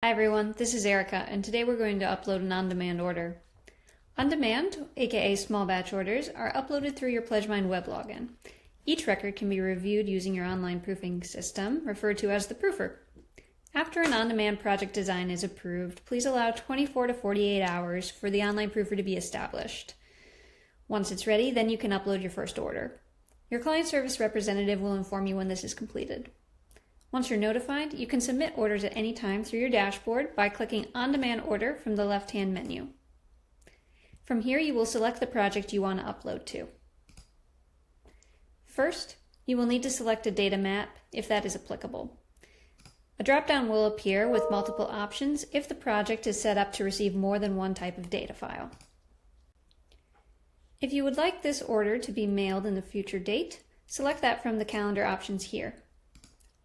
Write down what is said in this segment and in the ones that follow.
Hi everyone, this is Erica, and today we're going to upload an on-demand order. On-demand, aka small batch orders, are uploaded through your Pledgemine web login. Each record can be reviewed using your online proofing system, referred to as the proofer. After an on-demand project design is approved, please allow 24 to 48 hours for the online proofer to be established. Once it's ready, then you can upload your first order. Your client service representative will inform you when this is completed. Once you're notified, you can submit orders at any time through your dashboard by clicking On Demand Order from the left-hand menu. From here, you will select the project you want to upload to. First, you will need to select a data map if that is applicable. A drop-down will appear with multiple options if the project is set up to receive more than one type of data file. If you would like this order to be mailed in a future date, select that from the calendar options here.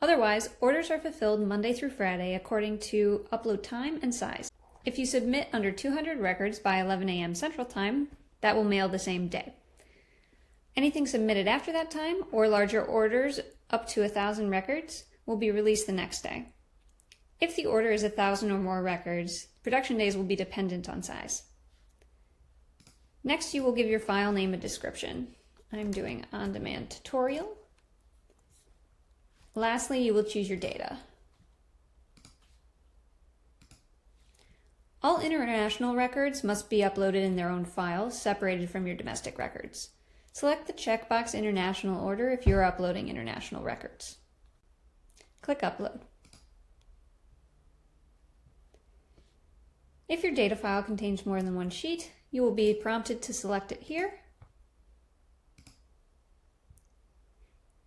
Otherwise, orders are fulfilled Monday through Friday according to upload time and size. If you submit under 200 records by 11 a.m. Central Time, that will mail the same day. Anything submitted after that time, or larger orders up to 1,000 records, will be released the next day. If the order is 1,000 or more records, production days will be dependent on size. Next, you will give your file name a description. I'm doing on-demand tutorial. Lastly, you will choose your data. All international records must be uploaded in their own files, separated from your domestic records. Select the checkbox International Order if you are uploading international records. Click Upload. If your data file contains more than one sheet, you will be prompted to select it here.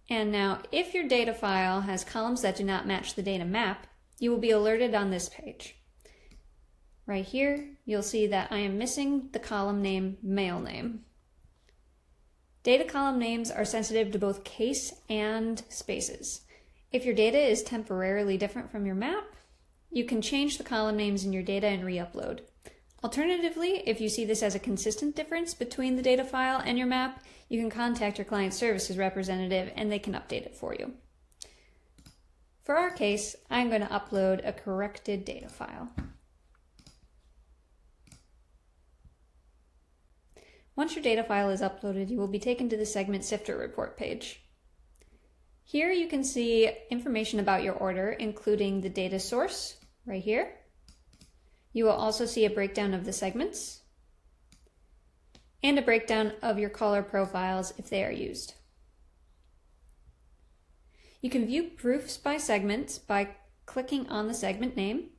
And now, if your data file has columns that do not match the data map, you will be alerted on this page. Right here, you'll see that I am missing the column name Mail Name. Data column names are sensitive to both case and spaces. If your data is temporarily different from your map, you can change the column names in your data and re-upload. Alternatively, if you see this as a consistent difference between the data file and your map, you can contact your client services representative and they can update it for you. For our case, I'm going to upload a corrected data file. Once your data file is uploaded, you will be taken to the segment Sifter report page. Here you can see information about your order, including the data source right here. You will also see a breakdown of the segments and a breakdown of your caller profiles if they are used. You can view proofs by segments by clicking on the segment name,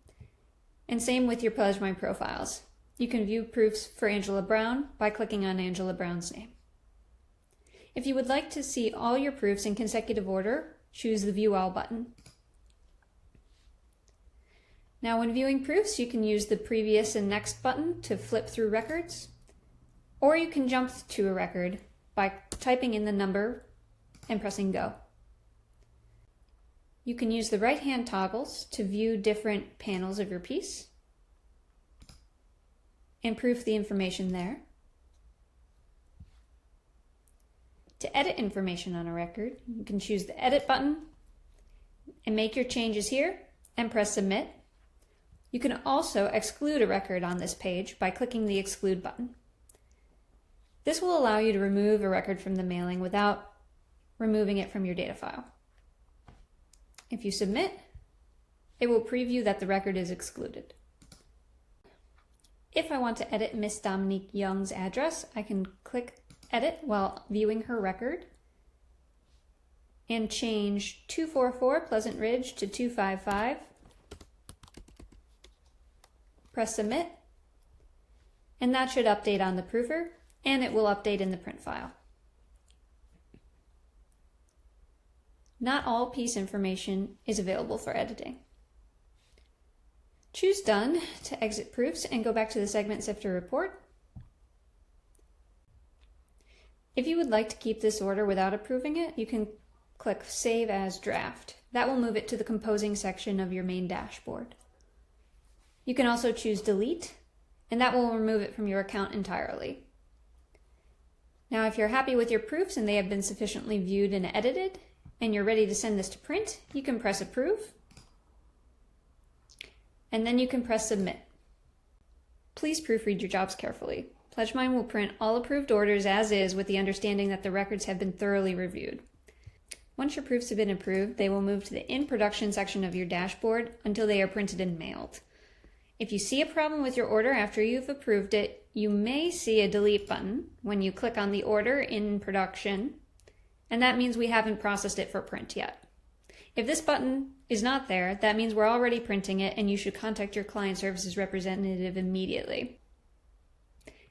and same with your Pledgemine profiles. You can view proofs for Angela Brown by clicking on Angela Brown's name. If you would like to see all your proofs in consecutive order, choose the View All button. Now when viewing proofs, you can use the Previous and Next button to flip through records, or you can jump to a record by typing in the number and pressing Go. You can use the right-hand toggles to view different panels of your piece and proof the information there. To edit information on a record, you can choose the Edit button and make your changes here and press Submit. You can also exclude a record on this page by clicking the Exclude button. This will allow you to remove a record from the mailing without removing it from your data file. If you submit, it will preview that the record is excluded. If I want to edit Miss Dominique Young's address, I can click Edit while viewing her record and change 244 Pleasant Ridge to 255. Press Submit, and that should update on the proofer, and it will update in the print file. Not all piece information is available for editing. Choose Done to exit proofs and go back to the segment Sifter report. If you would like to keep this order without approving it, you can click Save as Draft. That will move it to the composing section of your main dashboard. You can also choose Delete, and that will remove it from your account entirely. Now, if you're happy with your proofs and they have been sufficiently viewed and edited, and you're ready to send this to print, you can press Approve. and then you can press Submit. Please proofread your jobs carefully. Pledgemine will print all approved orders as is with the understanding that the records have been thoroughly reviewed. Once your proofs have been approved, they will move to the In Production section of your dashboard until they are printed and mailed. If you see a problem with your order after you've approved it, you may see a delete button when you click on the order in production, and that means we haven't processed it for print yet. If this button is not there, that means we're already printing it and you should contact your client services representative immediately.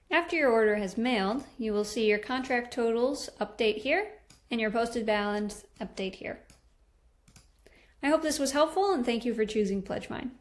After your order has mailed, you will see your contract totals update here and your posted balance update here. I hope this was helpful and thank you for choosing Pledgemine.